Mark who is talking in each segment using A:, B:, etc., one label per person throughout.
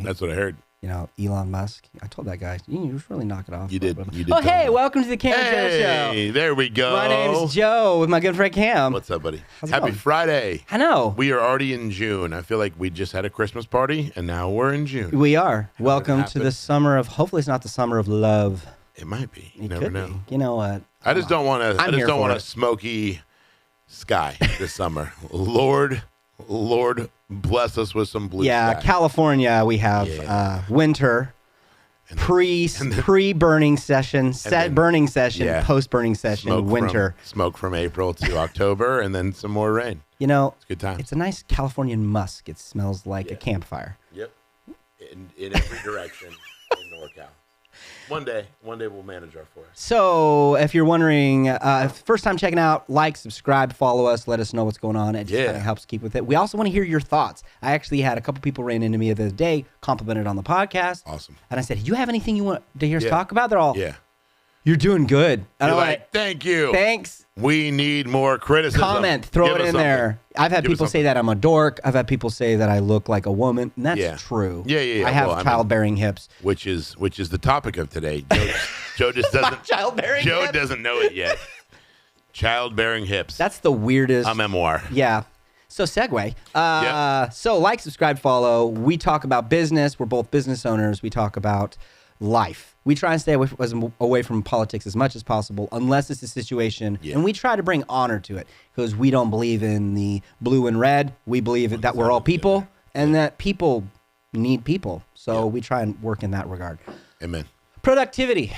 A: That's what I heard.
B: You know, Elon Musk. I told that guy, you should really knock it off.
A: You did.
B: Oh, hey, welcome to the Cam and Joe Show.
A: Hey, there we go.
B: My name's Joe with my good friend Cam.
A: What's up, buddy?
B: How's it
A: Happy
B: going?
A: Friday.
B: I know.
A: We are already in June. I feel like we just had a Christmas party, and now we're in June.
B: We are.
A: How
B: Welcome
A: did it
B: to the
A: happen?
B: summer of, hopefully it's not the summer of love.
A: It might be. You
B: It
A: never
B: could
A: know.
B: be. You know what?
A: I just don't want to. I
B: I'm
A: just
B: here
A: don't
B: for
A: want
B: it.
A: a smoky sky this summer. Lord, bless us with some blue
B: Yeah,
A: sky.
B: California, we have
A: Yeah.
B: winter,
A: And then-
B: pre-burning session, burning session,
A: yeah.
B: post-burning session, winter.
A: Smoke from April to October, and then some more rain.
B: You know,
A: It's a good time.
B: it's a nice Californian musk. It smells like a
A: Yeah.
B: campfire.
A: Yep. In every direction in NorCal. One day we'll manage our forest.
B: So if you're wondering, first time checking out, like, subscribe, follow us, let us know what's going on. It just kind of helps keep with it. We also want to hear your thoughts. I actually had a couple people ran into me the other day, complimented on the podcast.
A: Awesome.
B: And I said, do you have anything you want to hear us
A: Yeah.
B: talk about? They're all,
A: Yeah.
B: you're doing good. And
A: You're
B: I'm
A: like, thank you.
B: thanks.
A: We need more criticism.
B: Comment, throw
A: Give
B: it
A: us
B: in
A: something.
B: there. I've had
A: Give us
B: people say that I'm a dork. I've had people say that I look like a woman. And that's
A: Yeah.
B: true.
A: Yeah.
B: I have
A: Well, I mean-
B: childbearing hips.
A: Which is the topic of today. Joe just doesn't.
B: Childbearing
A: Joe
B: hips?
A: doesn't know it yet. Childbearing hips.
B: That's the weirdest.
A: a memoir.
B: Yeah. So segue.
A: Yeah.
B: So like, subscribe, follow. We talk about business. We're both business owners. We talk about life. We try and stay away from politics as much as possible, unless it's a situation.
A: Yeah.
B: And we try to bring honor to it because we don't believe in the blue and red. We believe that we're all people and that people need people. So we try and work in that regard.
A: Amen.
B: Productivity.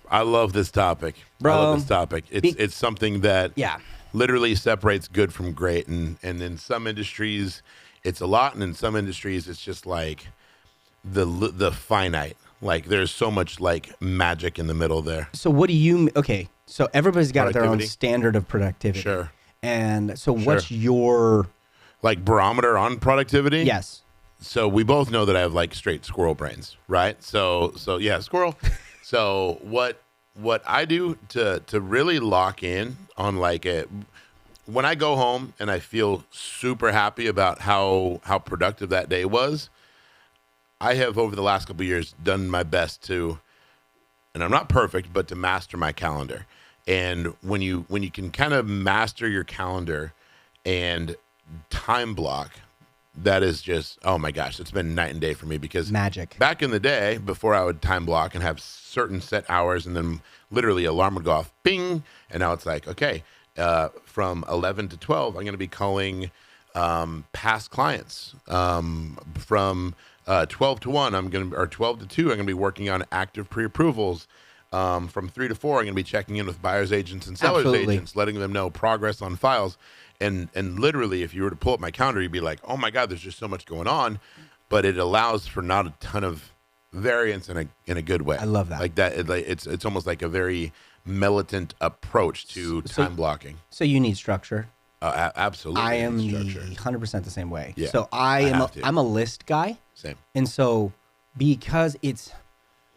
A: I love this topic.
B: Bro.
A: I love this topic. It's something that
B: Yeah.
A: literally separates good from great. And in some industries, it's a lot. And in some industries, it's just like the finite. Like there's so much like magic in the middle there.
B: So what do you, okay, so everybody's got their own
A: Productivity.
B: standard of productivity.
A: Sure.
B: And so what's your,
A: Like barometer on productivity.
B: yes.
A: So we both know that I have like straight squirrel brains, right? So yeah, squirrel. So what I do to really lock in on like when I go home and I feel super happy about how productive that day was, I have over the last couple of years done my best to, and I'm not perfect, but to master my calendar. And when you can kind of master your calendar and time block, that is just, oh my gosh, it's been night and day for me because
B: Magic.
A: back in the day, before I would time block and have certain set hours and then literally alarm would go off, bing, and now it's like, okay, from 11 to 12, I'm going to be calling past clients. From 12 to 1, or 12 to 2, I'm going to be working on active pre-approvals. From 3 to 4, I'm going to be checking in with buyers agents and sellers
B: Absolutely.
A: agents, letting them know progress on files. And literally, if you were to pull up my calendar, you'd be like, oh my God, there's just so much going on. But it allows for not a ton of variance in a good way.
B: I love that.
A: Like that, it's almost like a very militant approach to time blocking.
B: So you need structure.
A: Absolutely.
B: I am
A: structure.
B: 100% the same way.
A: Yeah,
B: So
A: I have to.
B: I'm a list guy.
A: Same.
B: And so because it's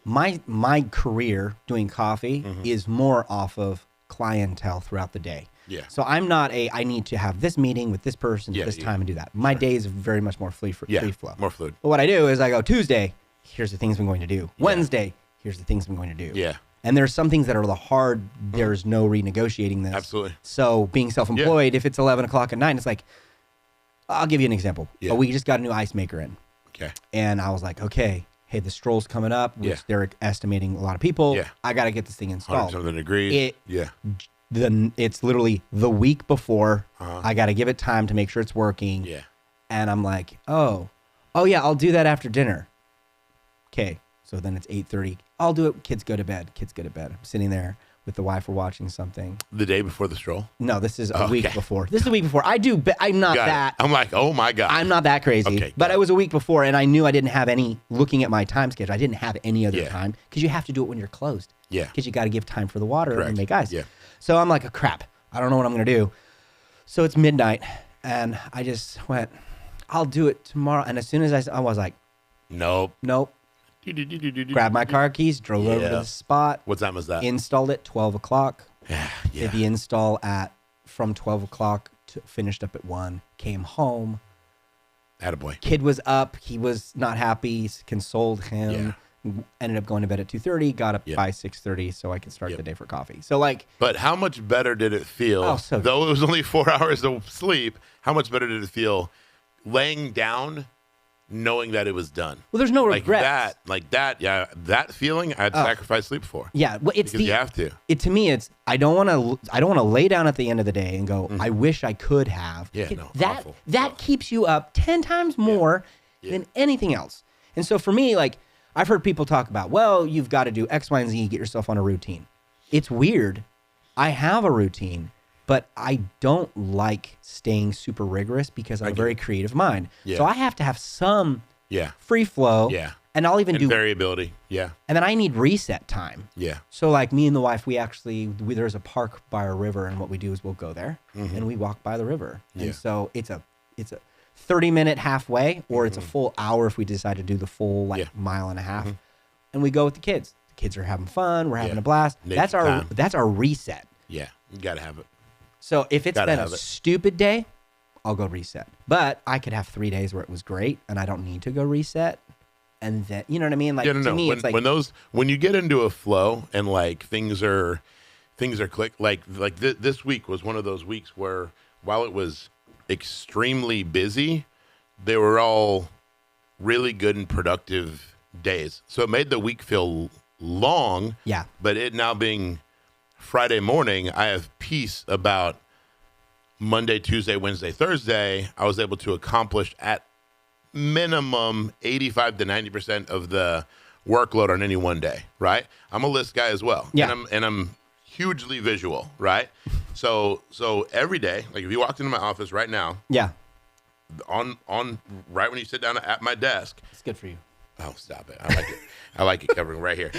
B: my career doing coffee is more off of clientele throughout the day.
A: Yeah.
B: So I'm not I need to have this meeting with this person at this time and do that. My day is very much more free flow.
A: More fluid.
B: But what I do is I go Tuesday, here's the things I'm going to do. Wednesday, here's the things I'm going to do.
A: Yeah.
B: And there's some things that are the hard, there's no renegotiating this.
A: Absolutely.
B: So being self-employed, if it's 11 o'clock at night, it's like, I'll give you an example.
A: Yeah.
B: We just got a new ice maker in.
A: Okay.
B: And I was like, okay, hey, the stroll's coming up, which
A: Yeah.
B: they're estimating a lot of people.
A: Yeah.
B: I got to get this thing installed.
A: 100 degrees.
B: It- It's literally the week before. I got to give it time to make sure it's working.
A: Yeah.
B: And I'm like, oh yeah, I'll do that after dinner. Okay. So then it's 8:30. I'll do it. Kids go to bed. I'm sitting there with the wife. We're watching something.
A: The day before the stroll.
B: No, this is a
A: Okay.
B: week before. This is a week before. I'm not
A: Got it.
B: that.
A: I'm like, oh my God.
B: I'm not that crazy.
A: Okay,
B: but
A: got
B: it was a week before, and I knew I didn't have any, looking at my time schedule, I didn't have any other
A: Yeah.
B: time because you have to do it when you're closed.
A: Yeah.
B: Because you got to give time for the water
A: Correct.
B: and make ice.
A: Yeah.
B: So I'm like, oh, crap. I don't know what I'm going to do. So it's midnight, and I just went, I'll do it tomorrow. And as soon as I was like,
A: Nope.
B: grabbed my car keys, drove over to
A: Yeah.
B: the spot,
A: What time was that?
B: installed it 12 o'clock.
A: yeah.
B: Did the install from 12 o'clock to finished up at 1, came home,
A: Attaboy.
B: Kid was up. He was not happy. Consoled him. Ended up going to bed at 2:30. Got up by 6:30 so I could start the day for coffee. So like,
A: but how much better did it feel?
B: Oh,
A: though it was only 4 hours of sleep, how much better did it feel laying down, knowing that it was done?
B: Well, there's no regrets.
A: That feeling I'd sacrifice sleep for.
B: Yeah, well, it's
A: because you have to.
B: To me, it's I don't want to lay down at the end of the day and go, I wish I could have.
A: Yeah, no,
B: that keeps you up 10 times more than anything else. And so for me, like, I've heard people talk about, well, you've got to do X, Y, and Z, get yourself on a routine. It's weird. I have a routine, but I don't like staying super rigorous because I'm a very creative mind. Yeah. So I have to have some free flow. Yeah. And I'll even do
A: variability. Yeah.
B: And then I need reset time.
A: Yeah.
B: So like me and the wife, there's a park by a river, and what we do is we'll go there and we walk by the river. Yeah. And so it's a 30-minute halfway, or it's a full hour if we decide to do the full mile and a half. And we go with the kids. The kids are having fun. We're having a blast. That's our reset.
A: Yeah, you got to have it.
B: So if it's been a stupid day, I'll go reset. But I could have 3 days where it was great and I don't need to go reset. And then, you know what I mean? Like, to me, it's like
A: when you get into a flow and like things are click, like this week was one of those weeks where while it was extremely busy, they were all really good and productive days. So it made the week feel long.
B: Yeah.
A: But it now being Friday morning, I have peace about Monday, Tuesday, Wednesday, Thursday. I was able to accomplish at minimum 85 to 90% of the workload on any one day, right? I'm a list guy as well.
B: Yeah.
A: And I'm hugely visual, right? So every day, like if you walked into my office right now, on right when you sit down at my desk,
B: it's good for you.
A: Oh, stop it! I like it. I like it covering right here.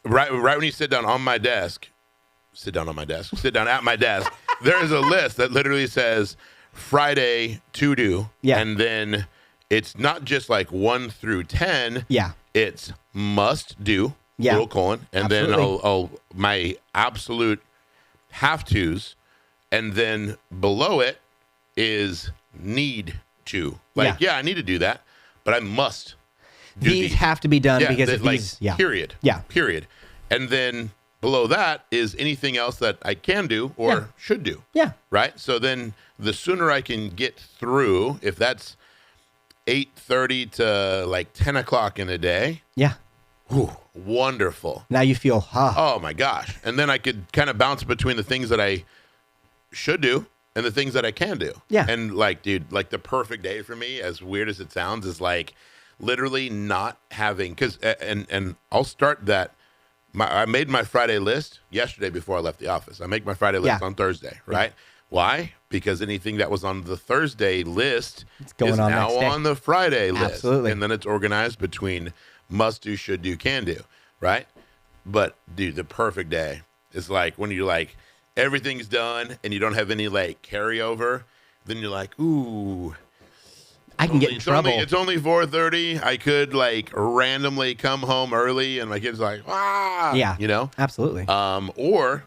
A: Right when you sit down at my desk, there is a list that literally says Friday to do, and then it's not just like 1 through 10.
B: Yeah,
A: it's must do.
B: Yeah,
A: colon, and then I'll my absolute have tos, and then below it is need to. Like, I need to do that, but I must.
B: These have to be done because of these.
A: Period.
B: Yeah.
A: Period. And then below that is anything else that I can do or should do.
B: Yeah.
A: Right. So then the sooner I can get through, if that's 8:30 to like 10 o'clock in a day.
B: Yeah.
A: Whew, wonderful.
B: Now you feel,
A: oh my gosh. And then I could kind of bounce between the things that I should do and the things that I can do.
B: Yeah.
A: And like, dude, like the perfect day for me, as weird as it sounds, is like literally not having, and I'll start that. I made my Friday list yesterday before I left the office. I make my Friday list on Thursday, right? Why? Because anything that was on the Thursday list is now on the Friday list.
B: Absolutely.
A: And then it's organized between must do, should do, can do, right? But dude, the perfect day is like when you're like, everything's done and you don't have any like carryover, then you're like, ooh,
B: I can get in trouble.
A: It's only 4:30. I could like randomly come home early and my kid's like, you know?
B: Absolutely.
A: Or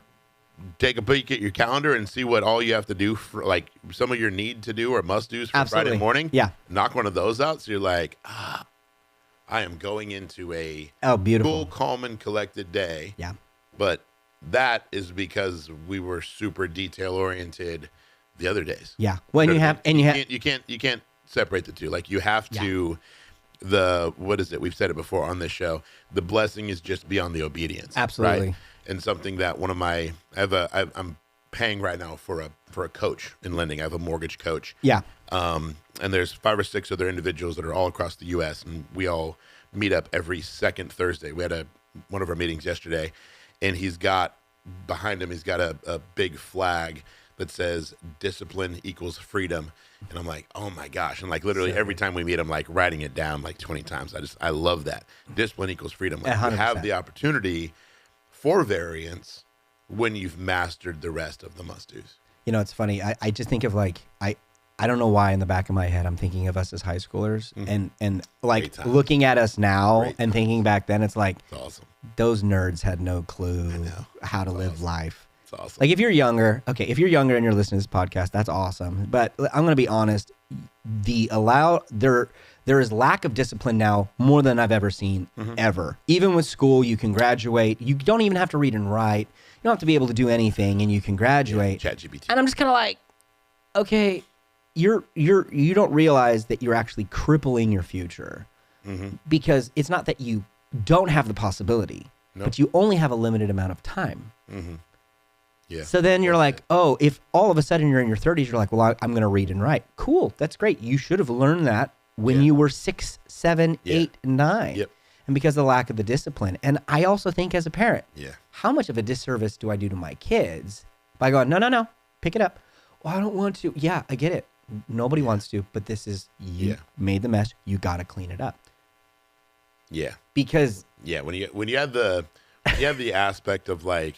A: take a peek at your calendar and see what all you have to do for like some of your need to do or must do's for Friday morning.
B: Yeah.
A: Knock one of those out. So you're like, I am going into a
B: beautiful,
A: cool, calm, and collected day.
B: Yeah.
A: But that is because we were super detail oriented the other days.
B: Yeah. When you
A: can't separate the two. Like you have to, what is it? We've said it before on this show. The blessing is just beyond the obedience.
B: Absolutely.
A: Right? And something that I'm paying right now for a coach in lending. I have a mortgage coach.
B: Yeah.
A: And there's 5 or 6 other individuals that are all across the U.S. and we all meet up every second Thursday. We had one of our meetings yesterday, and behind him he's got a big flag that says discipline equals freedom. And I'm like, oh my gosh. And like literally every time we meet, I'm like writing it down like 20 times. I love that. Discipline equals freedom. Like, you have the opportunity for variance when you've mastered the rest of the must-dos.
B: You know, it's funny. I just think of like, I don't know why in the back of my head I'm thinking of us as high schoolers and like looking at us now and thinking back then, it's like,
A: it's awesome.
B: Those nerds had no clue how to live life.
A: It's awesome.
B: Like if you're younger and you're listening to this podcast, that's awesome. But I'm going to be honest, there is lack of discipline now more than I've ever seen ever. Even with school, you can graduate. You don't even have to read and write. You don't have to be able to do anything, and you can graduate.
A: Yeah, ChatGPT.
B: And I'm just kind of like, okay, you don't realize that you're actually crippling your future because it's not that you don't have the possibility, but you only have a limited amount of time.
A: Yeah.
B: So then you're like, oh, if all of a sudden you're in your 30s, you're like, well, I'm going to read and write. Cool. That's great. You should have learned that when you were 6, 7, 8, 9.
A: Yep.
B: And because of the lack of the discipline. And I also think as a parent,
A: Yeah.
B: how much of a disservice do I do to my kids by going, no, pick it up. Well, I don't want to. Yeah, I get it. Nobody wants to, but this is, you made the mess. You got to clean it up.
A: Yeah.
B: Because
A: when you have the aspect of like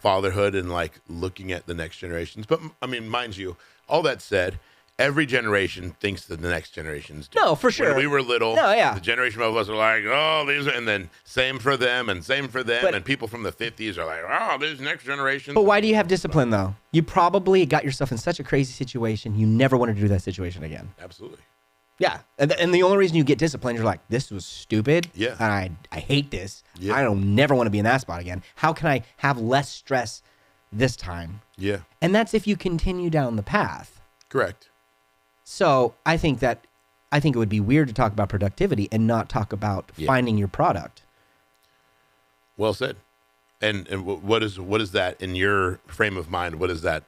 A: fatherhood and like looking at the next generations, but I mean, mind you, all that said, every generation thinks that the next generation's different.
B: No, for sure.
A: When we were little, the generation of us are like, oh, these are, and then same for them and same for them, and people from the 50s are like, oh, these next generations.
B: But why do you have discipline though? You probably got yourself in such a crazy situation, you never wanted to do that situation again.
A: Absolutely.
B: Yeah, and the only reason you get disciplined, you're like, this was stupid.
A: Yeah.
B: And I hate this.
A: Yeah.
B: I don't never want to be in that spot again. How can I have less stress this time?
A: Yeah.
B: And that's if you continue down the path.
A: Correct.
B: So I think it would be weird to talk about productivity and not talk about finding your product.
A: Well said. And what is that in your frame of mind? What does that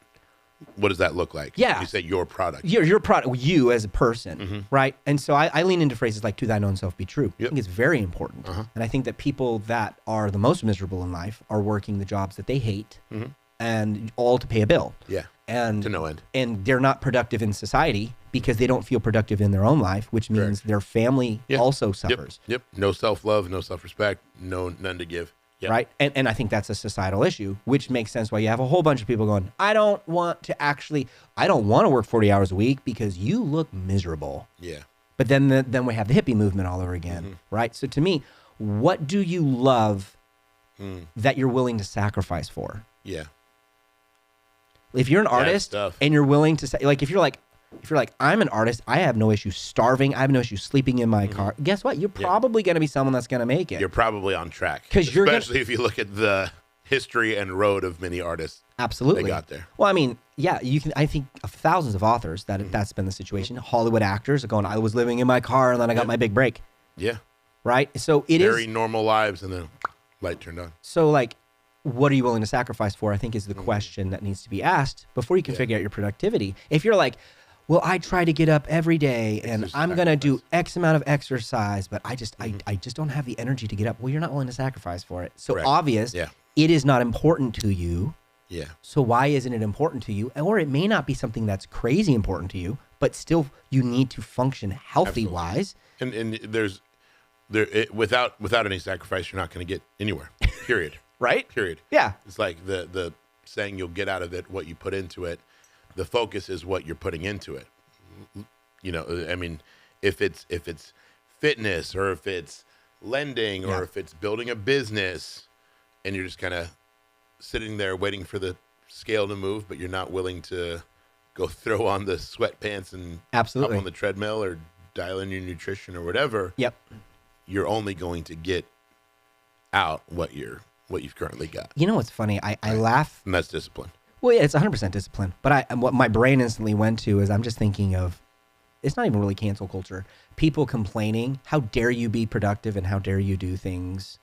A: look like?
B: Yeah.
A: You say your product.
B: Your product, you as a person, right? And so I lean into phrases like, to thine own self be true. I think it's very important. And I think that people that are the most miserable in life are working the jobs that they hate and all to pay a bill.
A: Yeah.
B: And
A: to no end.
B: And they're not productive in society because they don't feel productive in their own life, which means their family also suffers.
A: Yep. No self-love, no self-respect, none to give. Yep.
B: Right. And I think that's a societal issue, which makes sense why you have a whole bunch of people going, I don't want to work 40 hours a week because you look miserable.
A: Yeah.
B: But then we have the hippie movement all over again. Right. So to me, what do you love that you're willing to sacrifice for?
A: Yeah.
B: If you're an artist and you're willing to say, like, if you're like, I'm an artist, I have no issue starving, I have no issue sleeping in my car. Guess what? You're probably going to be someone that's going to make it.
A: You're probably on track. Especially if you look at the history and road of many artists.
B: Absolutely.
A: They got there.
B: Well, I mean, yeah, you can. I think of thousands of authors that's been the situation. Hollywood actors are going, I was living in my car and then I got my big break.
A: Yeah.
B: Right? So it
A: Very normal lives and then light turned on.
B: So like, what are you willing to sacrifice for, I think is the question that needs to be asked before you can figure out your productivity. If you're like, well, I try to get up every day and I'm going to do X amount of exercise, but I just don't have the energy to get up. Well, you're not willing to sacrifice for it. So obvious, it is not important to you.
A: Yeah.
B: So why isn't it important to you? Or it may not be something that's crazy important to you, but still you need to function healthy wise.
A: And without any sacrifice, you're not going to get anywhere. Period.
B: Right?
A: Period.
B: Yeah.
A: It's like the saying, you'll get out of it what you put into it. The focus is what you're putting into it. You know, I mean, if it's fitness or if it's lending or if it's building a business and you're just kind of sitting there waiting for the scale to move, but you're not willing to go throw on the sweatpants and hop on the treadmill or dial in your nutrition or whatever.
B: Yep.
A: You're only going to get out what you've currently got.
B: You know what's funny? I laugh.
A: And that's discipline.
B: Well, yeah, it's 100% discipline. But what my brain instantly went to is I'm just thinking of, it's not even really cancel culture. People complaining, how dare you be productive and how dare you do things.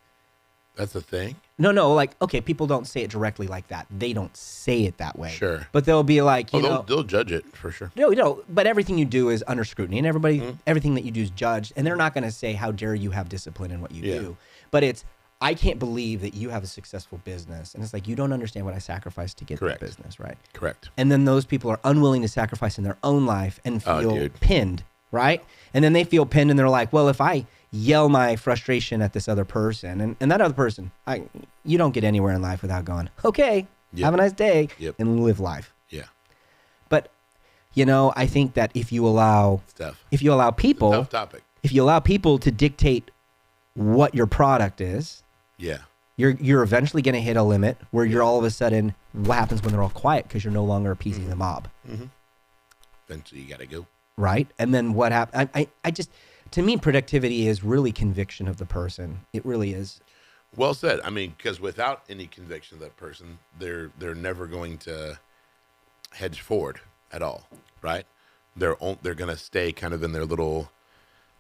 A: That's the thing?
B: No, like, okay, people don't say it directly like that. They don't say it that way.
A: Sure.
B: But they'll be like, you know.
A: They'll judge it for sure.
B: No, but everything you do is under scrutiny and everything that you do is judged. And they're not going to say, how dare you have discipline in what you do. But it's, I can't believe that you have a successful business. And it's like, you don't understand what I sacrificed to get that business, right?
A: Correct.
B: And then those people are unwilling to sacrifice in their own life and feel pinned, right? And then they feel pinned and they're like, well, if I yell my frustration at this other person and that other person, you don't get anywhere in life without going, okay, have a nice day and live life.
A: Yeah.
B: But, you know, I think that if you allow people,
A: tough topic.
B: If you allow people to dictate what your product is, you're eventually going to hit a limit where you're all of a sudden, what happens when they're all quiet because you're no longer appeasing the mob.
A: Eventually you got to go.
B: right? And then what happened? I just, to me, productivity is really conviction of the person. It really is.
A: Well said. I mean, because without any conviction of that person, they're never going to hedge forward at all, right? They're going to stay kind of in their little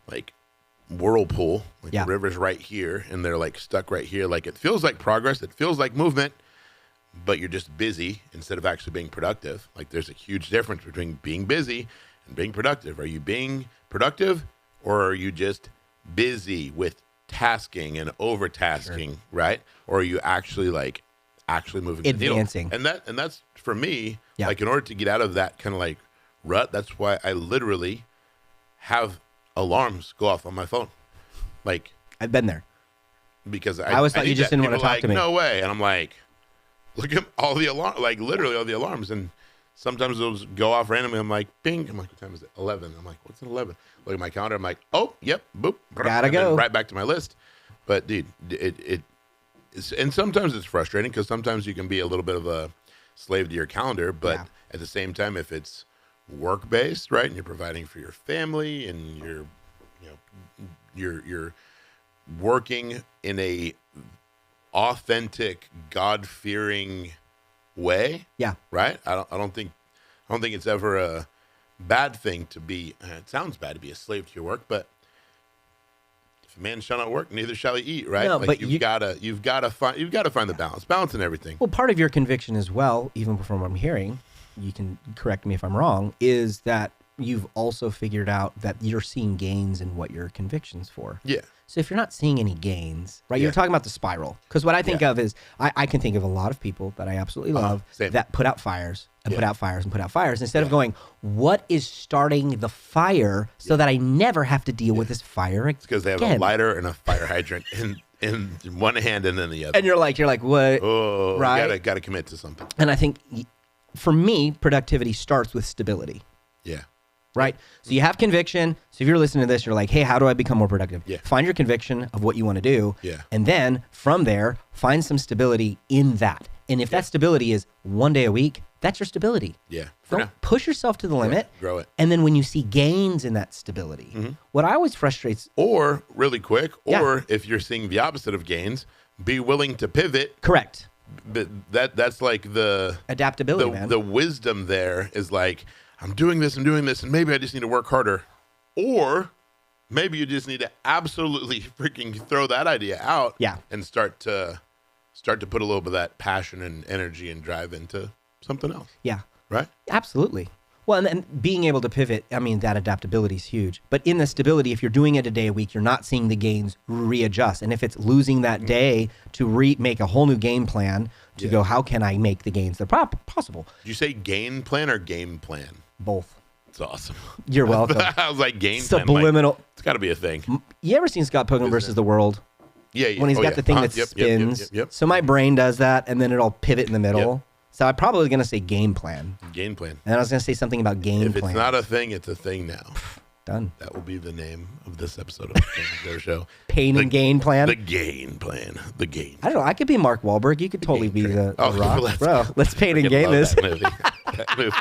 A: like whirlpool. Like the river's right here, and they're like stuck right here. Like it feels like progress, it feels like movement, but you're just busy instead of actually being productive. Like there's a huge difference between being busy and being productive. Are you being productive, or are you just busy with tasking and overtasking, right? Or are you actually moving
B: advancing?
A: The needle? And that's for me, like in order to get out of that kind of like rut, that's why I literally have alarms go off on my phone. Like
B: I've been there.
A: Because I
B: always thought you just didn't want to talk to me.
A: No way. And I'm like, look at all the alarms, like literally all the alarms. And sometimes those go off randomly. I'm like, bing. I'm like, what time is it? 11. I'm like, what's at 11? Look at my calendar. I'm like, oh, yep, boop.
B: Gotta go.
A: Right back to my list. But dude, it's, and sometimes it's frustrating because sometimes you can be a little bit of a slave to your calendar. But at the same time, if it's work-based, right, and you're providing for your family and you're working in a authentic, God-fearing way, right? I don't think it's ever a bad thing to be. It sounds bad to be a slave to your work, but if a man shall not work, neither shall he eat, right?
B: No,
A: like
B: but
A: you've got to find the balance in everything.
B: Well, part of your conviction as well, even from what I'm hearing, you can correct me if I'm wrong, is that you've also figured out that you're seeing gains in what your conviction's for.
A: Yeah.
B: So if you're not seeing any gains, right, you're talking about the spiral. Because what I think of is, I can think of a lot of people that I absolutely love that put out fires and put out fires and put out fires instead of going, what is starting the fire so that I never have to deal with this fire again?
A: It's because they have a lighter and a fire hydrant in one hand and then the other.
B: And you're like, what?
A: Oh,
B: right?
A: Got to commit to something.
B: And I think, for me, productivity starts with stability.
A: Yeah.
B: Right? So you have conviction. So if you're listening to this, you're like, hey, how do I become more productive?
A: Yeah.
B: Find your conviction of what you want to do.
A: Yeah.
B: And then from there, find some stability in that. And if that stability is 1 day a week, that's your stability.
A: Yeah.
B: Don't push yourself to the limit.
A: Grow it.
B: And then when you see gains in that stability, what I always frustrates.
A: Or really quick, or if you're seeing the opposite of gains, be willing to pivot.
B: Correct.
A: But that's like the
B: adaptability, man.
A: The wisdom there is like, I'm doing this, and maybe I just need to work harder. Or maybe you just need to absolutely freaking throw that idea out and start to put a little bit of that passion and energy and drive into something else.
B: Yeah.
A: Right?
B: Absolutely. Well, and being able to pivot, I mean, that adaptability is huge. But in the stability, if you're doing it a day a week, you're not seeing the gains readjust. And if it's losing that day to make a whole new game plan to go, how can I make the gains that are possible?
A: Did you say game plan or game plan?
B: Both.
A: It's awesome.
B: You're welcome.
A: I was like, game
B: subliminal.
A: Plan. Like, it's got to be a thing.
B: You ever seen Scott Pilgrim versus the World?
A: Yeah.
B: When he's got the thing that spins. So my brain does that, and then it'll pivot in the middle. So I'm probably going to say game plan.
A: Game plan.
B: And I was going to say something about game plan.
A: If it's not a thing, it's a thing now.
B: Done.
A: That will be the name of this episode of their show.
B: Pain and gain plan?
A: The gain plan. The gain.
B: I don't know. I could be Mark Wahlberg. You could totally be the Rock. Bro, let's pain and gain this.
A: That movie.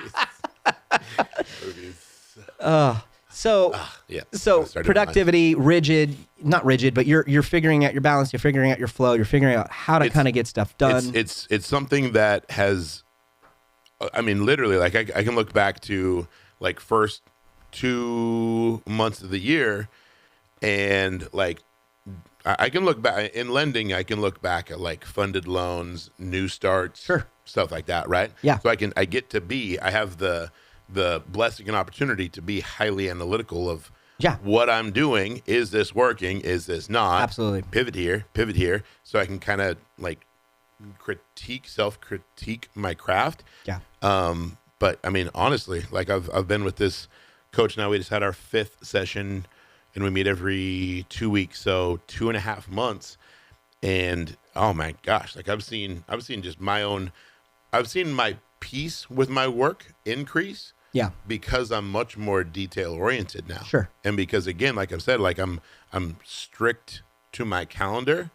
B: So productivity, not rigid, but you're figuring out your balance, you're figuring out your flow, you're figuring out how to kind of get stuff done.
A: It's something that has, I mean, literally, like I can look back to like first 2 months of the year, and like I can look back in lending. I can look back at like funded loans, new starts, stuff like that, right?
B: Yeah.
A: So I have the blessing and opportunity to be highly analytical of what I'm doing. Is this working? Is this not?
B: Absolutely.
A: Pivot here. So I can kind of like self-critique my craft.
B: Yeah.
A: But I mean, honestly, like I've been with this coach now. We just had our 5th session, and we meet every 2 weeks. So 2.5 months. And oh my gosh, like I've seen just I've seen my peace with my work increase.
B: Yeah.
A: Because I'm much more detail oriented now.
B: Sure.
A: And because again, like I've said, like I'm strict to my calendar,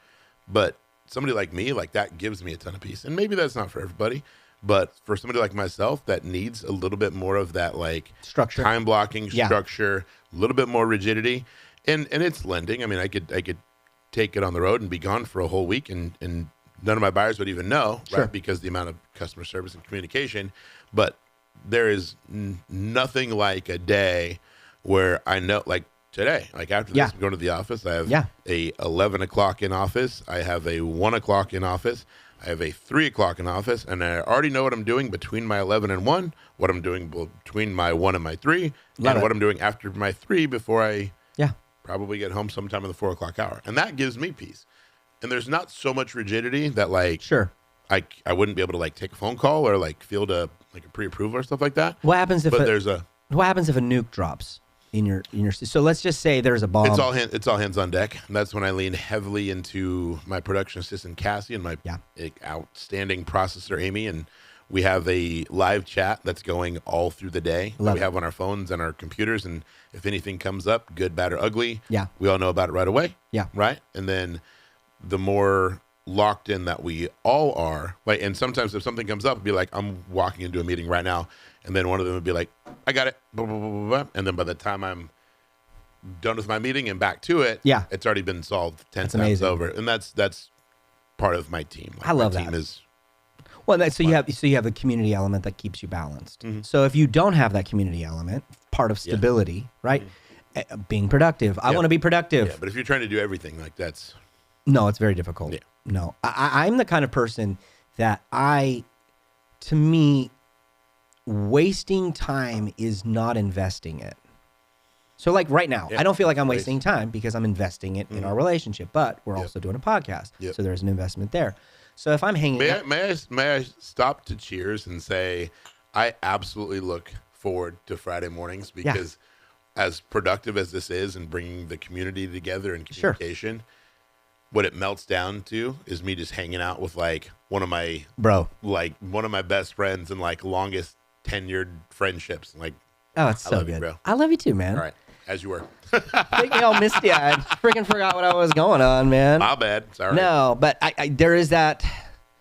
A: but somebody like me, like that gives me a ton of peace. And maybe that's not for everybody, But for somebody like myself that needs a little bit more of that like
B: Structure.
A: time blocking structure, a little bit more rigidity, and it's lending. I mean, I could take it on the road and be gone for a whole week, and none of my buyers would even know, right? Because the amount of customer service and communication. But there is nothing like a day where I know, like today, like after this, I'm going to the office. I have a 11 o'clock in office. I have a 1 o'clock in office. I have a 3 o'clock in office, and I already know what I'm doing between my 11 and 1, what I'm doing between my 1 and my 3, and what I'm doing after my 3 before I probably get home sometime in the 4 o'clock hour. And that gives me peace. And there's not so much rigidity that like I wouldn't be able to like take a phone call or like field a pre-approval or stuff like that.
B: What happens if a nuke drops in your so let's just say there's a bomb.
A: It's all hands on deck. And that's when I lean heavily into my production assistant Cassie and my outstanding processor Amy, and we have a live chat that's going all through the day that we have on our phones and our computers. And if anything comes up, good, bad, or ugly, we all know about it right away. Yeah. Right. And then the more locked in that we all are, like, and sometimes if something comes up, it'll be like, I'm walking into a meeting right now, and then one of them would be like, I got it. Blah, blah, blah, blah, blah. And then by the time I'm done with my meeting and back to it, it's already been solved 10 times over. And that's part of my team. Like,
B: I love
A: my
B: that.
A: team is
B: so you have the community element that keeps you balanced. Mm-hmm. So if you don't have that community element, part of stability, right? Mm-hmm. Being productive. I want to be productive.
A: Yeah, but if you're trying to do everything, like that's...
B: No, it's very difficult. Yeah. No, I'm the kind of person that to me, wasting time is not investing it. So like right now, I don't feel like I'm wasting time because I'm investing it in our relationship, but we're also doing a podcast. So there's an investment there. So if I'm hanging
A: May I stop to cheers and say, I absolutely look forward to Friday mornings because as productive as this is and bringing the community together and communication, what it melts down to is me just hanging out with like one of my best friends and like longest tenured friendships. Like,
B: oh, it's so good. Bro. I love you too, man.
A: All right. As you were.
B: Make me all misty eyed. Freaking forgot what I was going on, man.
A: My bad. Sorry.
B: No, but there is that.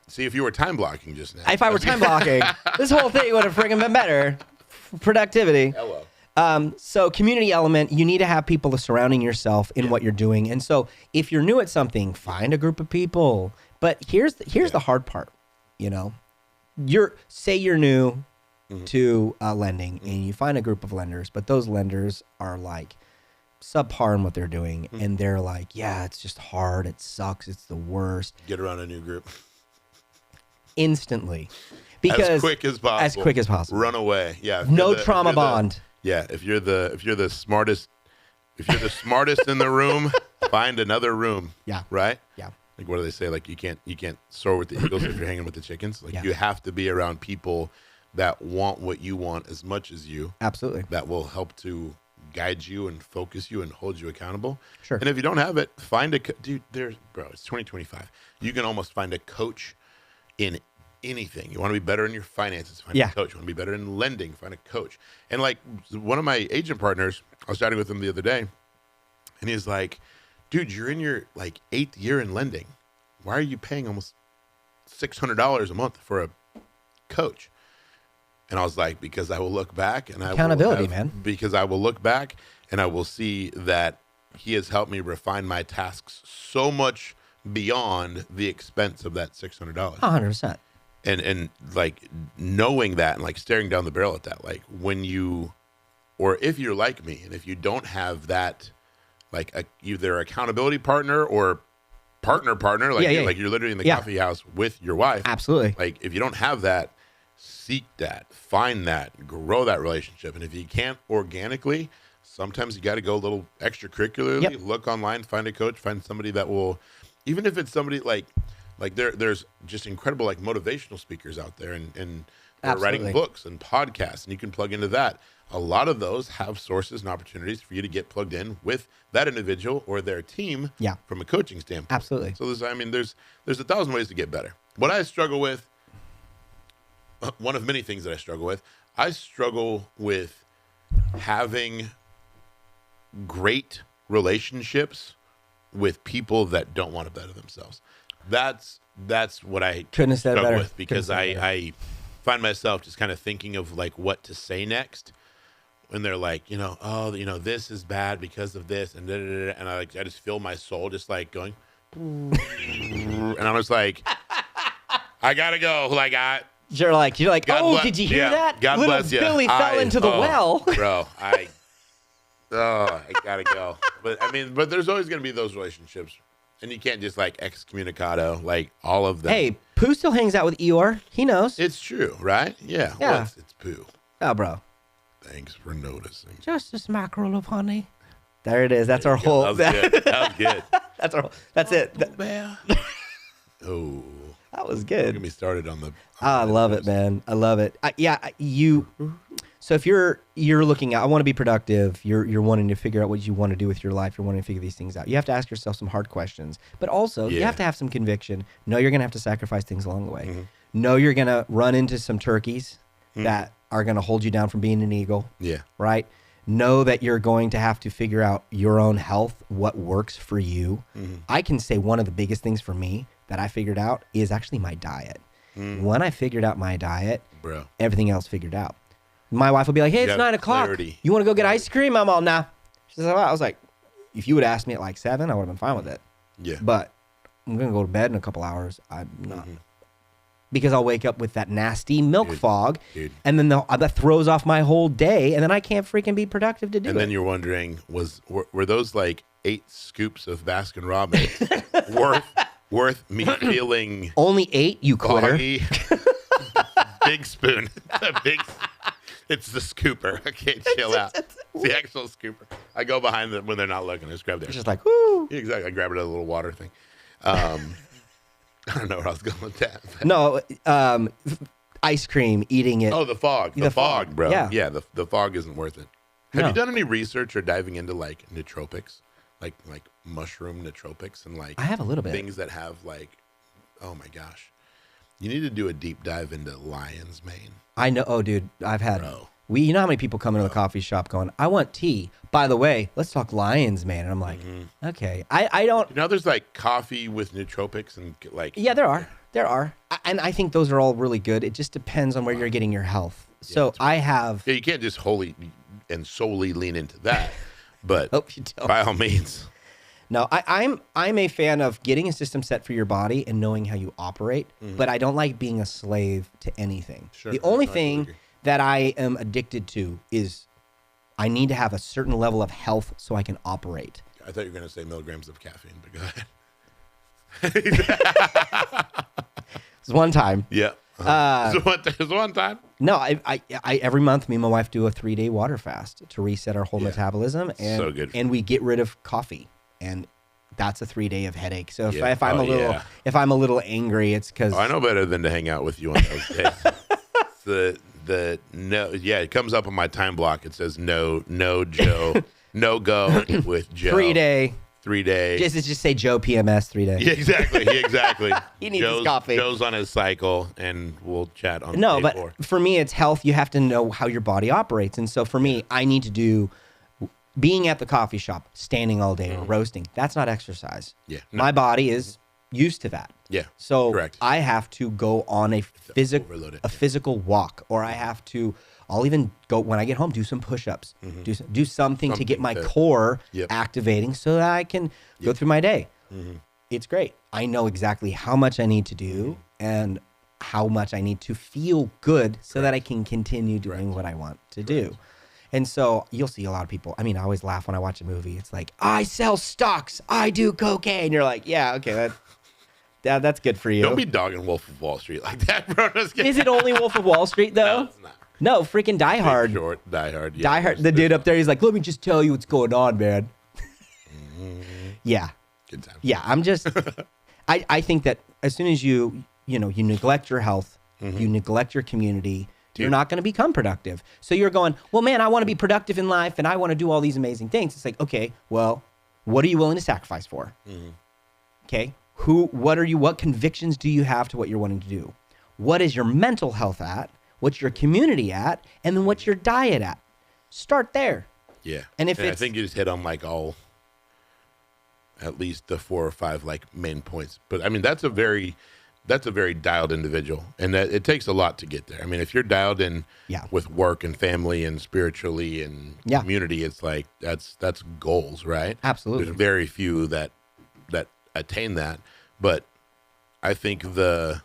A: See, if you were time blocking just now.
B: If I were time blocking, this whole thing would have freaking been better. Productivity.
A: Hello.
B: So community element, you need to have people surrounding yourself in what you're doing. And so if you're new at something, find a group of people. But here's the hard part, you know. You're new to lending and you find a group of lenders, but those lenders are like subpar in what they're doing. And they're like, yeah, it's just hard. It sucks. It's the worst.
A: Get around a new group.
B: Instantly. Because
A: as quick as possible. Run away. Yeah.
B: No trauma bond.
A: If you're the smartest in the room, find another room. Yeah. Right?
B: Yeah.
A: Like what do they say? Like you can't soar with the eagles if you're hanging with the chickens. Like you have to be around people that want what you want as much as you.
B: Absolutely.
A: That will help to guide you and focus you and hold you accountable.
B: Sure.
A: And if you don't have it, find it's 2025. You can almost find a coach in anything. You want to be better in your finances, find a coach. You want to be better in lending, find a coach. And like one of my agent partners, I was chatting with him the other day, and he's like, dude, you're in your like 8th year in lending. Why are you paying almost $600 a month for a coach? And I was like, because I will look back and because I will look back and I will see that he has helped me refine my tasks so much beyond the expense of that $600.
B: 100%.
A: And like knowing that and like staring down the barrel at that, like if you're like me and if you don't have that, like either accountability partner or partner, like you're literally in the coffee house with your wife.
B: Absolutely.
A: Like if you don't have that, seek that, find that, grow that relationship. And if you can't organically, sometimes you got to go a little extracurricularly, look online, find a coach, find somebody that will, even if it's somebody like there's just incredible like motivational speakers out there and they're writing books and podcasts, and you can plug into that. A lot of those have sources and opportunities for you to get plugged in with that individual or their team from a coaching standpoint.
B: Absolutely.
A: So there's 1,000 ways to get better. What I struggle with, one of many things that I struggle with having great relationships with people that don't want to better themselves. That's what I
B: couldn't have said better
A: with because I find myself just kind of thinking of like what to say next when they're like, this is bad because of this, and and I just feel my soul just like going, and I'm just like, I gotta go. Like
B: you're like,
A: God
B: oh,
A: bless,
B: did you hear that?
A: God
B: Little
A: bless you.
B: Billy fell into the well,
A: bro. I gotta go. But there's always gonna be those relationships. And you can't just like excommunicado, like all of them.
B: Hey, Pooh still hangs out with Eeyore. He knows.
A: It's true, right? Yeah.
B: Yeah.
A: Well, it's Pooh.
B: Oh, bro.
A: Thanks for noticing.
B: Just a mackerel of honey. There it is. That's our whole.
A: That was good. That was good.
B: That's it.
A: Oh.
B: That was
A: Don't
B: good.
A: get me started on the.
B: I love it, man. I love it. So if you're looking at, I want to be productive. You're wanting to figure out what you want to do with your life. You're wanting to figure these things out. You have to ask yourself some hard questions, but also you have to have some conviction. Know you're gonna have to sacrifice things along the way.
A: Mm-hmm.
B: Know you're gonna run into some turkeys that are gonna hold you down from being an eagle.
A: Yeah.
B: Right. Know that you're going to have to figure out your own health, what works for you.
A: Mm-hmm.
B: I can say one of the biggest things for me that I figured out is actually my diet. When I figured out my diet,
A: Bro.
B: everything else figured out. My wife would be like, hey, it's 9 o'clock.
A: Clarity.
B: You want to go get ice cream? I'm all, nah. She says, well, I was like, if you would ask me at like 7, I would have been fine with it.
A: Yeah.
B: But I'm going to go to bed in a couple hours. I'm not. Because I'll wake up with that nasty milk fog.
A: Dude.
B: And then that throws off my whole day. And then I can't freaking be productive to do it.
A: And then you're wondering, were those like 8 scoops of Baskin Robbins worth me feeling
B: only 8, you quitter.
A: foggy? Big spoon. It's the scooper. I can't chill out. It's the actual scooper. I go behind them when they're not looking. I just grab
B: It's
A: theirs.
B: just like, whoo.
A: Exactly. I grab it at a little water thing. I don't know where I was going with that.
B: No, ice cream, eating it.
A: Oh, the fog. The fog, bro.
B: Yeah.
A: The fog isn't worth it. Have
B: No.
A: you done any research or diving into like nootropics? Like mushroom nootropics and like
B: I have a little bit.
A: things that have like, oh my gosh. You need to do a deep dive into lion's mane.
B: I know. Oh, dude, I've had.
A: Bro.
B: You know how many people come into the coffee shop going, I want tea. By the way, let's talk lion's mane. And I'm like, okay. I don't.
A: You know, there's like coffee with nootropics and like.
B: Yeah, there are. And I think those are all really good. It just depends on where you're getting your health. So I have.
A: Yeah, you can't just wholly and solely lean into that. But
B: Hope you don't.
A: by all means.
B: No, I'm a fan of getting a system set for your body and knowing how you operate, but I don't like being a slave to anything.
A: Sure.
B: The only
A: I
B: thing
A: agree.
B: that I am addicted to is I need to have a certain level of health so I can operate.
A: I thought you were going to say milligrams of caffeine, but go ahead.
B: It's one time.
A: Yeah. It's one time.
B: No, I every month me and my wife do a 3-day water fast to reset our whole metabolism, and
A: So good.
B: and we get rid of coffee, and that's a 3-day of headache. So if,
A: Yeah.
B: if I'm if I'm a little angry, it's because
A: Oh, I know better than to hang out with you on those days. It comes up on my time block. It says no Joe, no go with Joe.
B: 3-day.
A: 3-day.
B: Just say Joe PMS 3-day.
A: Yeah, exactly.
B: He needs his coffee.
A: Joe's on his cycle, and we'll chat on
B: No,
A: day
B: but
A: 4.
B: for me, it's health. You have to know how your body operates. And so for me, I need to do being at the coffee shop, standing all day, or roasting. That's not exercise.
A: Yeah. No.
B: My body is used to that.
A: Yeah.
B: So
A: Correct.
B: I have to go on a
A: overload it,
B: physical walk, or I have to. I'll even go when I get home, do some push-ups, do something to get my core activating so that I can go through my day. It's great. I know exactly how much I need to do and how much I need to feel good so that I can continue doing what I want to do. And so you'll see a lot of people. I mean, I always laugh when I watch a movie. It's like, I sell stocks. I do cocaine. You're like, yeah, okay, that's good for you.
A: Don't be dogging Wolf of Wall Street like that, bro.
B: Is it only Wolf of Wall Street, though?
A: No, it's not.
B: No, freaking Die Hard.
A: Short, Die Hard. Yeah,
B: Die Hard. The dude up there, he's like, let me just tell you what's going on, man. Yeah.
A: Good time.
B: Yeah, I'm just, I think that as soon as you neglect your health, you neglect your community, you're not going to become productive. So you're going, well, man, I want to be productive in life and I want to do all these amazing things. It's like, okay, well, what are you willing to sacrifice for? Okay. What convictions do you have to what you're wanting to do? What is your mental health at? What's your community at? And then what's your diet at? Start there.
A: Yeah.
B: And if
A: I think you just hit on like at least the 4 or 5 like main points. But I mean, that's a very that's a very dialed individual, and that it takes a lot to get there. I mean, if you're dialed in with work and family and spiritually and community, it's like that's goals, right?
B: Absolutely.
A: There's very few that attain that, but I think the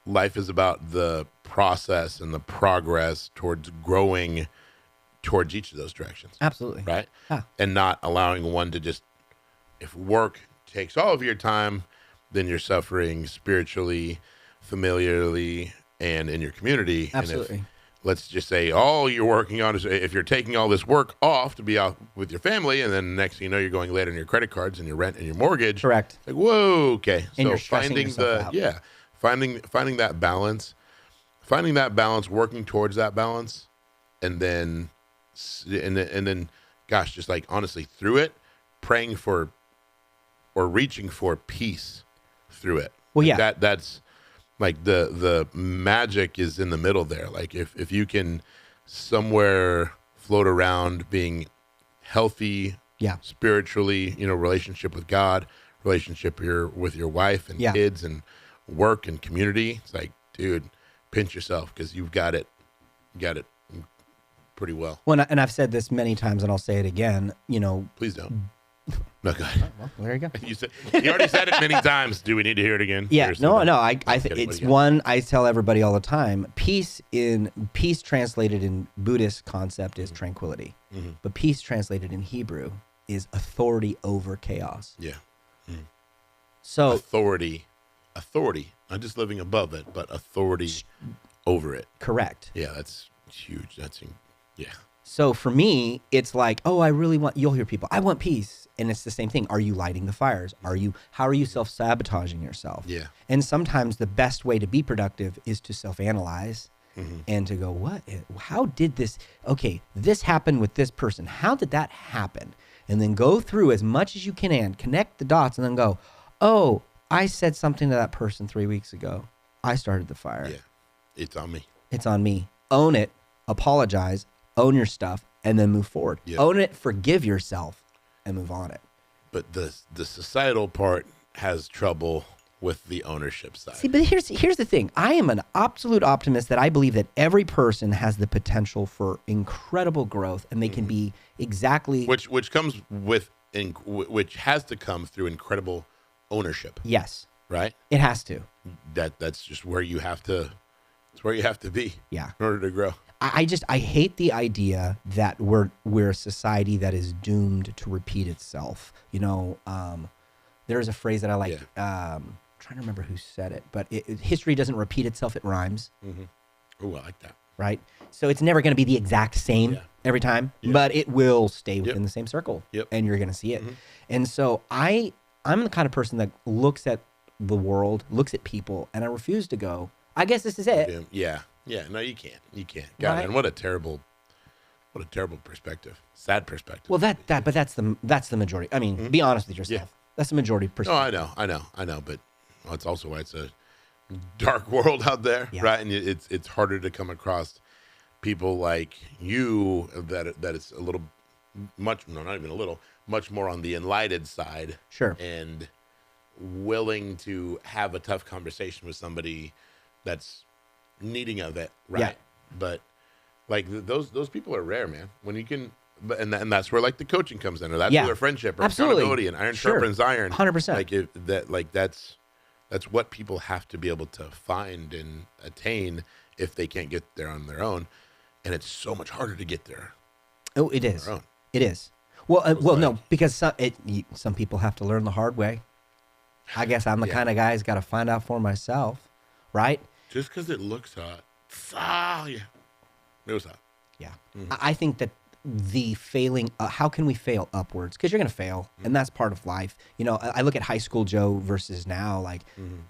A: life is about the process and the progress towards growing towards each of those directions.
B: Absolutely.
A: Right?
B: Yeah.
A: And not allowing one to just, if work takes all of your time, then you're suffering spiritually, familiarly, and in your community.
B: Absolutely.
A: And if, let's just say all you're working on is, if you're taking all this work off to be out with your family, and then next thing you know, you're going late on your credit cards and your rent and your mortgage.
B: Correct.
A: Like, whoa, okay.
B: And
A: So
B: you're stressing yourself out.
A: finding that balance, working towards that balance, and then gosh, just like honestly through it, praying for or reaching for peace through it.
B: Well,
A: like that's like the magic is in the middle there. Like if you can somewhere float around being healthy, spiritually, relationship with God, relationship with your wife and kids and work and community, it's like, dude, pinch yourself, because you've got it pretty well.
B: Well, and I've said this many times, and I'll say it again.
A: Please don't. No, go ahead.
B: Well, there you go.
A: You already said it many times. Do we need to hear it again?
B: Yeah. No. I it's one I tell everybody all the time. Peace translated in Buddhist concept is tranquility, but peace translated in Hebrew is authority over chaos.
A: Yeah.
B: So
A: authority, not just living above it, but authority over it.
B: Correct.
A: Yeah, that's huge. Yeah.
B: So for me, it's like, you'll hear people, I want peace. And it's the same thing. Are you lighting the fires? How are you self-sabotaging yourself?
A: Yeah.
B: And sometimes the best way to be productive is to self-analyze and to go, how did this happen with this person. How did that happen? And then go through as much as you can and connect the dots, and then go, oh, I said something to that person 3 weeks ago. I started the fire.
A: Yeah. It's on me.
B: It's on me. Own it. Apologize. Own your stuff, and then move forward. Yep. Own it, forgive yourself, and move on it.
A: But the societal part has trouble with the ownership side.
B: See, but here's the thing. I am an absolute optimist that I believe that every person has the potential for incredible growth, and they can be exactly
A: which comes with which has to come through incredible ownership.
B: Yes,
A: right.
B: It has to.
A: That's just where you have to. It's where you have to be.
B: Yeah.
A: In order to grow.
B: I hate the idea that we're a society that is doomed to repeat itself. There's a phrase that I like. I'm trying to remember who said it, but history doesn't repeat itself; it rhymes.
A: Oh, I like that.
B: Right. So it's never going to be the exact same every time, but it will stay within the same circle, and you're going to see it. And so I'm the kind of person that looks at the world, looks at people, and I refuse to go, I guess this is it.
A: Yeah. No, you can't. God, right? And what a terrible perspective. Sad perspective.
B: Well, but that's the majority. I mean, be honest with yourself. Yeah. That's the majority perspective.
A: No, I know. But it's also why it's a dark world out there, right? And it's harder to come across people like you that it's a little much more on the enlightened side.
B: Sure.
A: And willing to have a tough conversation with somebody that's needing of it, right?
B: Yeah.
A: But like those people are rare, man. When you can, and that's where like the coaching comes in, or that's where their friendship, or accountability, and iron sharpens iron.
B: 100%.
A: Like that's what people have to be able to find and attain if they can't get there on their own, and it's so much harder to get there.
B: Oh, it is. It is. Well, no, because some people have to learn the hard way. I guess I'm the kind of guy who's got to find out for myself, right?
A: Just because it looks hot. It was hot.
B: Yeah. I think that the failing, how can we fail upwards? Because you're going to fail, and that's part of life. I look at high school Joe versus now. Like,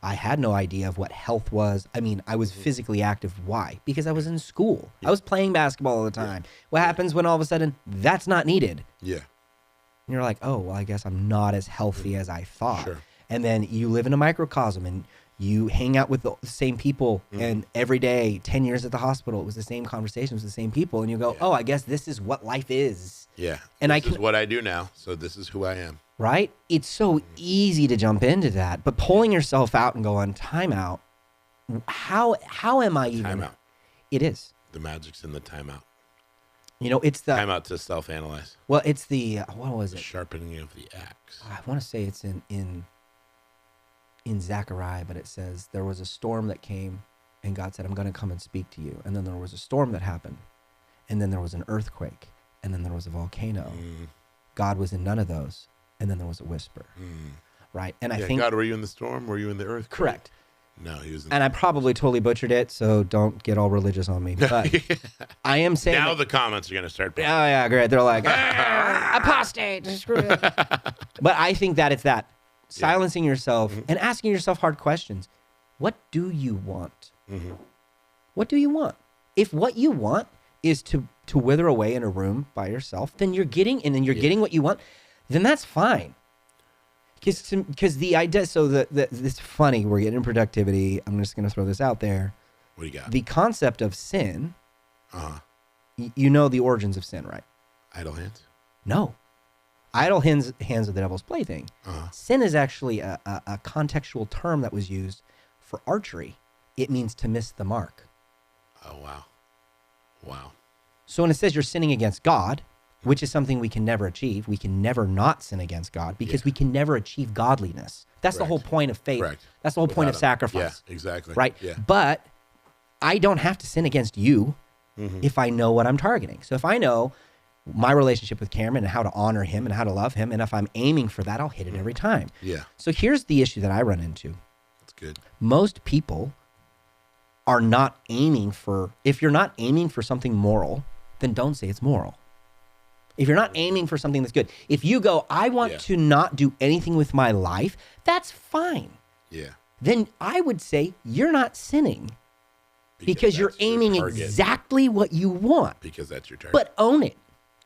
B: I had no idea of what health was. I mean, I was physically active. Why? Because I was in school. I was playing basketball all the time. What happens when all of a sudden that's not needed?
A: Yeah.
B: And you're like, oh, well, I guess I'm not as healthy as I thought.
A: Sure.
B: And then you live in a microcosm, and you hang out with the same people, and every day, 10 years at the hospital, it was the same conversations with the same people, and you go, oh, I guess this is what life is.
A: Yeah. And this is what I do now, so this is who I am.
B: Right? It's so easy to jump into that, but pulling yourself out and go on timeout How am I even?
A: Timeout.
B: It is.
A: The magic's in the timeout.
B: It's the
A: Timeout to self-analyze.
B: Well, it's the what was it?
A: Sharpening of the axe.
B: I want to say it's in Zechariah, but it says there was a storm that came, and God said, "I'm going to come and speak to you." And then there was a storm that happened, and then there was an earthquake, and then there was a volcano. God was in none of those, and then there was a whisper. Right? And I think
A: God, were you in the storm? Were you in the earthquake?
B: Correct.
A: No, he was.
B: And I probably totally butchered it, so don't get all religious on me. But I am saying
A: now the comments are going to start.
B: Oh yeah, great. They're like apostate. Screw it. But I think that it's that silencing yourself and asking yourself hard questions. What do you want? What do you want? If what you want is to wither away in a room by yourself, then you're getting getting what you want. Then that's fine. Because the idea, so it's funny, we're getting productivity. I'm just going to throw this out there.
A: What do you got?
B: The concept of sin, you know the origins of sin, right?
A: Idle hands?
B: No. Idle hands are the devil's plaything. Sin is actually a contextual term that was used for archery. It means to miss the mark.
A: Oh, wow. Wow.
B: So when it says you're sinning against God, which is something we can never achieve. We can never not sin against God because we can never achieve godliness. That's the whole point of faith.
A: Correct.
B: That's the whole point of sacrifice.
A: Yeah, exactly.
B: Right?
A: Yeah.
B: But I don't have to sin against you if I know what I'm targeting. So if I know my relationship with Cameron and how to honor him and how to love him, and if I'm aiming for that, I'll hit it every time.
A: Yeah.
B: So here's the issue that I run into.
A: That's good.
B: Most people are not aiming for, if you're not aiming for something moral, then don't say it's moral. If you're not aiming for something that's good, if you go, I want to not do anything with my life, that's fine.
A: Yeah.
B: Then I would say you're not sinning because you're aiming exactly what you want.
A: Because that's your target.
B: But own it.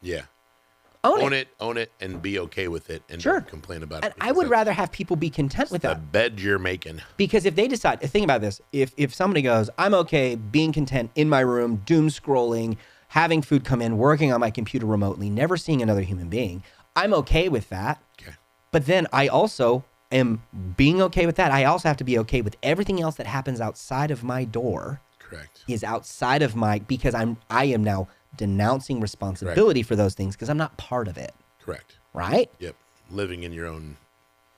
A: Yeah.
B: Own
A: it, and be okay with it, and don't complain about it.
B: And I would rather have people be content with that.
A: The bed you're making.
B: Because if they decide, think about this, if somebody goes, I'm okay being content in my room, doom scrolling, having food come in, working on my computer remotely, never seeing another human being, I'm okay with that.
A: Okay.
B: But then I also am being okay with that. I also have to be okay with everything else that happens outside of my door.
A: Correct.
B: Is outside of because I am now denouncing responsibility for those things because I'm not part of it.
A: Correct.
B: Right?
A: Yep. Living on your own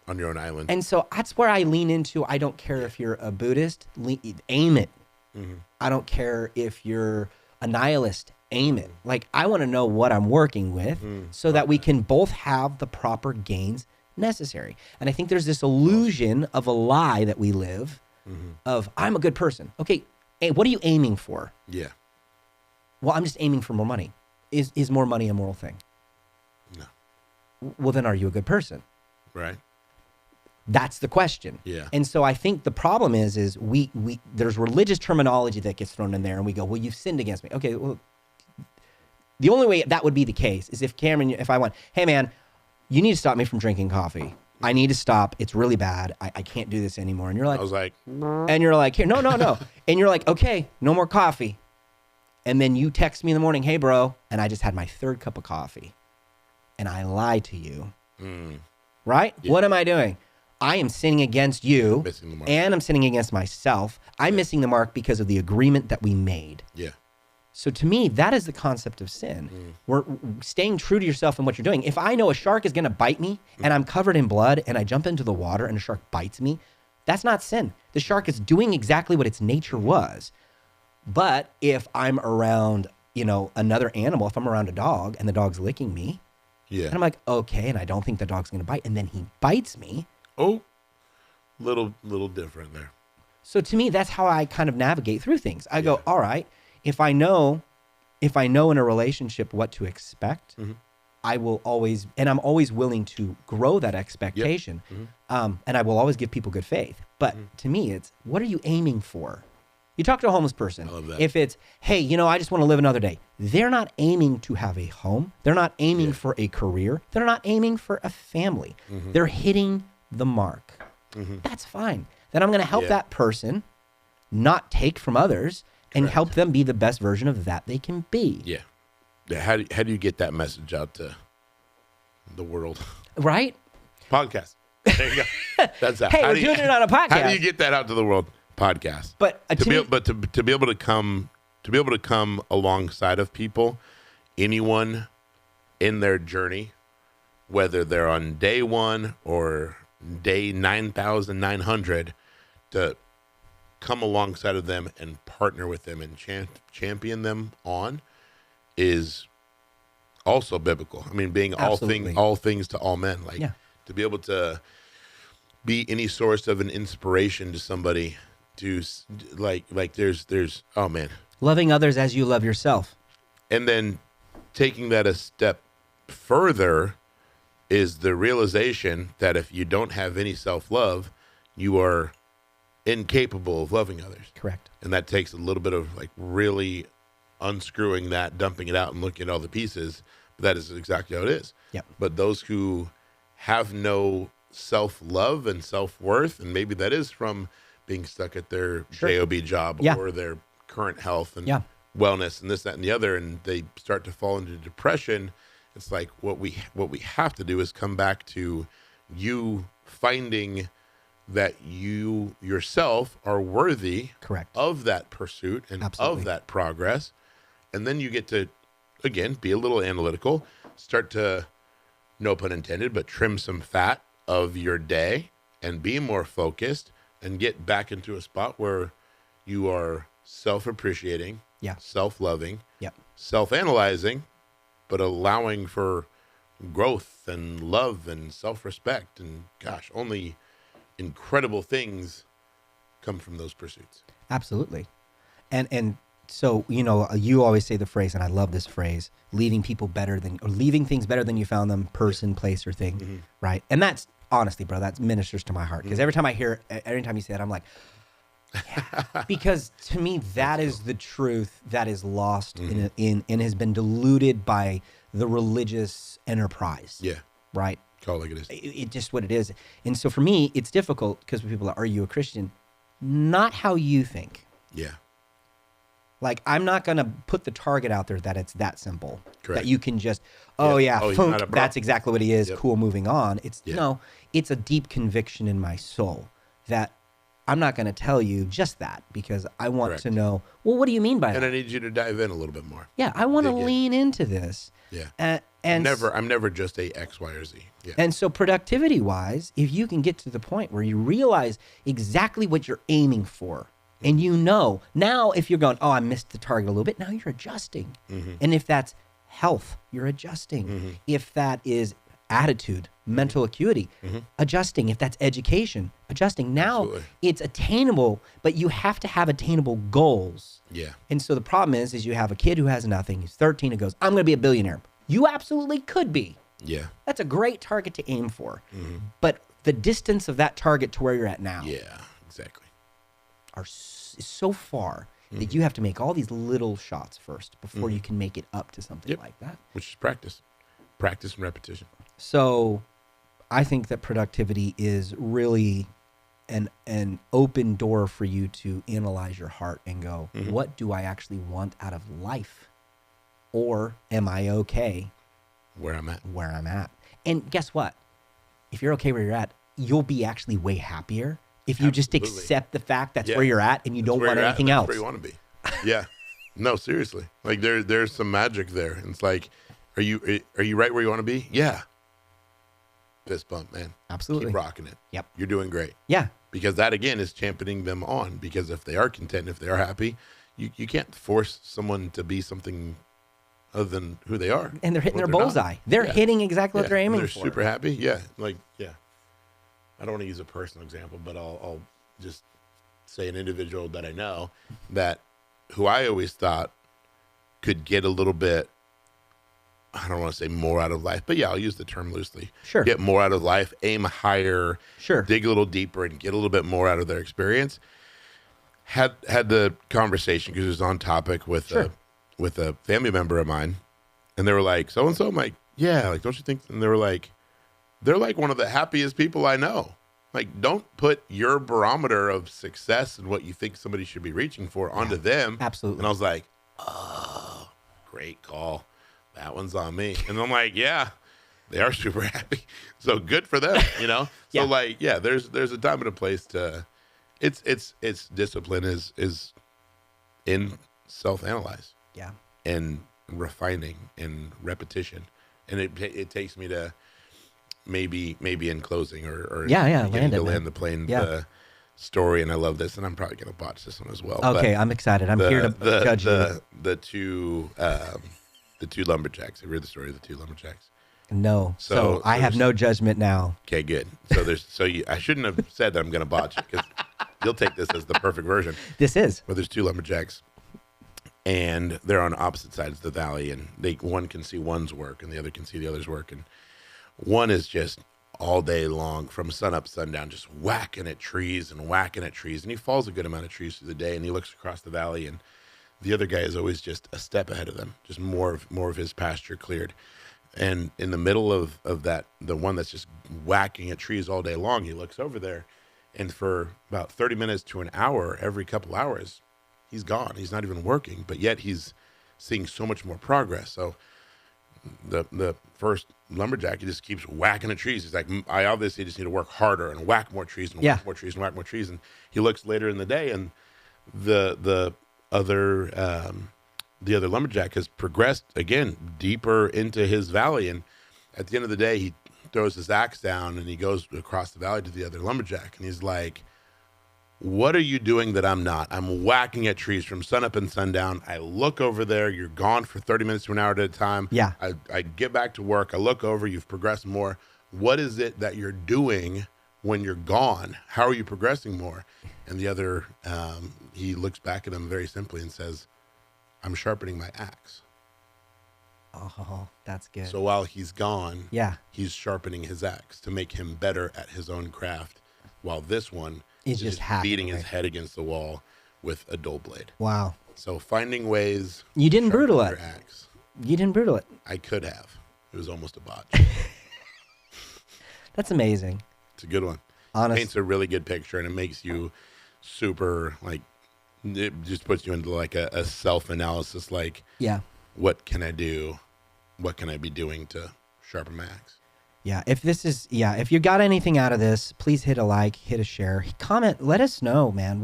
A: island.
B: And so that's where I lean into, I don't care if you're a Buddhist, aim it. I don't care if you're a nihilist, aim it. Like, I want to know what I'm working with so that we can both have the proper gains necessary. And I think there's this illusion of a lie that we live of, I'm a good person. Okay, hey, what are you aiming for?
A: Yeah.
B: Well, I'm just aiming for more money. Is more money a moral thing? No. Well, then are you a good person?
A: Right.
B: That's the question.
A: Yeah.
B: And so I think the problem is we there's religious terminology that gets thrown in there, and we go, well, you've sinned against me. Okay, well, the only way that would be the case is if I went, hey man, you need to stop me from drinking coffee. I need to stop. It's really bad. I can't do this anymore. And you're like,
A: I was like,
B: and you're like, here, no. And you're like, okay, no more coffee. And then you text me in the morning, hey bro, and I just had my third cup of coffee. And I lied to you. Right? Yeah. What am I doing? I am sinning against you, and I'm sinning against myself. I'm missing the mark because of the agreement that we made.
A: Yeah.
B: So to me, that is the concept of sin. We're staying true to yourself and what you're doing. If I know a shark is going to bite me and I'm covered in blood and I jump into the water and a shark bites me, that's not sin. The shark is doing exactly what its nature was. But if I'm around, another animal, if I'm around a dog and the dog's licking me, and I'm like, okay, and I don't think the dog's going to bite, and then he bites me.
A: Oh, little different there.
B: So to me, that's how I kind of navigate through things. I go, all right, if I know in a relationship what to expect, I will always, and I'm always willing to grow that expectation. And I will always give people good faith. But to me, it's, what are you aiming for? You talk to a homeless person.
A: I love that.
B: If it's, hey, I just want to live another day. They're not aiming to have a home. They're not aiming for a career. They're not aiming for a family. They're hitting the mark. That's fine. Then I'm going to help that person not take from others and help them be the best version of that they can be.
A: Yeah. How do you get that message out to the world?
B: Right?
A: Podcast. There you go. That's that.
B: Hey, we're doing it on a podcast.
A: How do you get that out to the world? podcast.
B: But
A: to be able to come alongside of people, anyone in their journey, whether they're on day 1 or day 9,900, to come alongside of them and partner with them and champion them on is also biblical. I mean, being all things to all men, like to be able to be any source of an inspiration to somebody, to like there's oh man,
B: loving others as you love yourself.
A: And then taking that a step further is the realization that if you don't have any self-love, you are incapable of loving others.
B: Correct.
A: And that takes a little bit of like really unscrewing that, dumping it out and looking at all the pieces. But that is exactly how it is.
B: Yep.
A: But those who have no self-love and self-worth, and maybe that is from being stuck at their job job or their current health and wellness and this, that, and the other, and they start to fall into depression. It's like what we have to do is come back to you finding that you yourself are worthy of that pursuit and of that progress. And then you get to, again, be a little analytical, start to, no pun intended, but trim some fat of your day and be more focused and get back into a spot where you are self-appreciating, self-loving, self-analyzing, but allowing for growth and love and self-respect. And gosh, only incredible things come from those pursuits.
B: Absolutely. And so, you know, you always say the phrase, and I love this phrase, leaving things better than you found them, person, place, or thing, right? And that's, honestly, bro, that ministers to my heart. Because every time you say that, I'm like, yeah. Because to me, that is the truth that is lost in and has been diluted by the religious enterprise. Yeah. Right?
A: Call it like it is.
B: It's just what it is. And so for me, it's difficult because people are you a Christian? Not how you think.
A: Yeah.
B: Like, I'm not going to put the target out there that it's that simple.
A: Correct.
B: That you can just, that's exactly what he is. Yep. Cool, moving on. No, it's a deep conviction in my soul that I'm not going to tell you just that because I want to know, well, what do you mean by that?
A: And I need you to dive in a little bit more.
B: Yeah, I want to lean into this.
A: Yeah. And I'm never just a X, Y, or Z. Yeah.
B: And so productivity-wise, if you can get to the point where you realize exactly what you're aiming for, and you know, now if you're going, I missed the target a little bit, now you're adjusting. And if that's health, you're adjusting. If that is attitude, mental acuity, adjusting. If that's education, adjusting. Now it's attainable, but you have to have attainable goals.
A: Yeah.
B: And so the problem is you have a kid who has nothing, he's 13, who goes, I'm going to be a billionaire. You absolutely could be.
A: Yeah.
B: That's a great target to aim for. But the distance of that target to where you're at now.
A: Yeah, exactly.
B: Is so far that you have to make all these little shots first before you can make it up to something like that.
A: Which is practice and repetition.
B: So I think that productivity is really an open door for you to analyze your heart and go, what do I actually want out of life? Or am I okay
A: where I'm at?
B: And guess what? If you're okay where you're at, you'll be actually way happier if you just accept the fact that's where you're at and you don't want anything else.
A: That's where you want to be. Yeah. No, seriously. Like there's some magic there. And it's like, are you right where you want to be? Yeah. Fist bump, man.
B: Absolutely.
A: Keep rocking it.
B: Yep.
A: You're doing great.
B: Yeah.
A: Because that, again, is championing them on. Because if they are content, if they are happy, you can't force someone to be something other than who they are.
B: And they're hitting their bullseye. They're hitting exactly what they're aiming for.
A: They're super happy. Yeah. I don't want to use a personal example, but I'll just say an individual that I know who I always thought could get a little bit, I don't want to say more out of life, but I'll use the term loosely.
B: Sure.
A: Get more out of life, aim higher, dig a little deeper and get a little bit more out of their experience. Had the conversation because it was on topic with a family member of mine, and they were like, so-and-so. I'm like, yeah, like, don't you think? And they were like, they're like one of the happiest people I know. Like, don't put your barometer of success and what you think somebody should be reaching for onto them.
B: Absolutely.
A: And I was like, oh, great call. That one's on me. And I'm like, yeah, they are super happy. So good for them, you know? So there's a time and a place to It's discipline is in self-analyze.
B: Yeah.
A: And refining and repetition. And it takes me to maybe in closing or
B: land
A: the plane the story, and I love this, and I'm probably gonna botch this one as well.
B: Okay, I'm excited. I'm here to judge you.
A: The two lumberjacks. Have you heard the story of the two lumberjacks?
B: No. So I have no judgment now.
A: Okay, good. I shouldn't have said that I'm gonna botch it, because you'll take this as the perfect version.
B: This is.
A: Well, there's two lumberjacks, and they're on opposite sides of the valley, and one can see one's work and the other can see the other's work, and one is just all day long from sun up, sundown, just whacking at trees, and he falls a good amount of trees through the day, and he looks across the valley, and the other guy is always just a step ahead of them, just more of his pasture cleared. And in the middle of that, the one that's just whacking at trees all day long, he looks over there, and for about 30 minutes to an hour, every couple hours, he's gone. He's not even working, but yet he's seeing so much more progress. So the first lumberjack, he just keeps whacking at trees. He's like, I obviously just need to work harder and whack more trees and whack more trees and whack more trees. And he looks later in the day, and the other lumberjack has progressed again deeper into his valley. And at the end of the day, he throws his axe down and he goes across the valley to the other lumberjack, and he's like, what are you doing that I'm not? I'm whacking at trees from sunup and sundown. I look over there. You're gone for 30 minutes to an hour at a time.
B: Yeah.
A: I get back to work. I look over. You've progressed more. What is it that you're doing when you're gone? How are you progressing more? And the other, he looks back at him very simply and says, I'm sharpening my axe.
B: Oh, that's good.
A: So while he's gone, he's sharpening his axe to make him better at his own craft, while this one is just beating his head against the wall with a dull blade.
B: Wow.
A: So finding ways.
B: You didn't brutal it.
A: Axe.
B: You didn't brutal it.
A: I could have. It was almost a botch.
B: That's amazing.
A: It's a good one.
B: Honestly.
A: Paints a really good picture, and it makes you super, like, it just puts you into like a self-analysis, like, what can I do? What can I be doing to sharpen my axe?
B: Yeah, if you got anything out of this, please hit a like, hit a share, comment, let us know, man.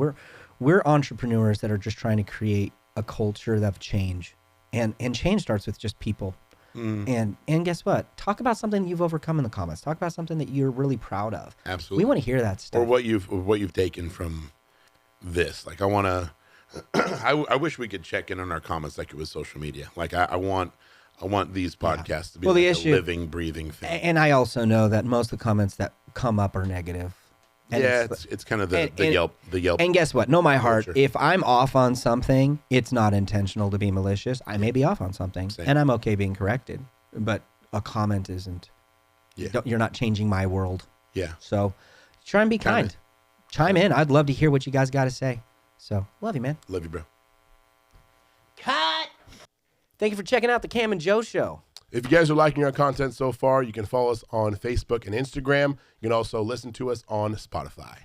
B: We're entrepreneurs that are just trying to create a culture of change. And change starts with just people. And guess what? Talk about something that you've overcome in the comments. Talk about something that you're really proud of.
A: Absolutely.
B: We want to hear that stuff.
A: Or what you've taken from this. Like, I want to I wish we could check in on our comments like it was social media. Like, I want these podcasts to be a living, breathing thing.
B: And I also know that most of the comments that come up are negative. And
A: it's kind of the Yelp.
B: And guess what? Know my heart.
A: Culture.
B: If I'm off on something, it's not intentional to be malicious. I may be off on something, and I'm okay being corrected. But a comment isn't. Yeah. You're not changing my world.
A: Yeah.
B: So try and be kind. Chime in. I'd love to hear what you guys got to say. So love you, man.
A: Love you, bro.
B: Cut. Thank you for checking out the Cam and Joe Show.
C: If you guys are liking our content so far, you can follow us on Facebook and Instagram. You can also listen to us on Spotify.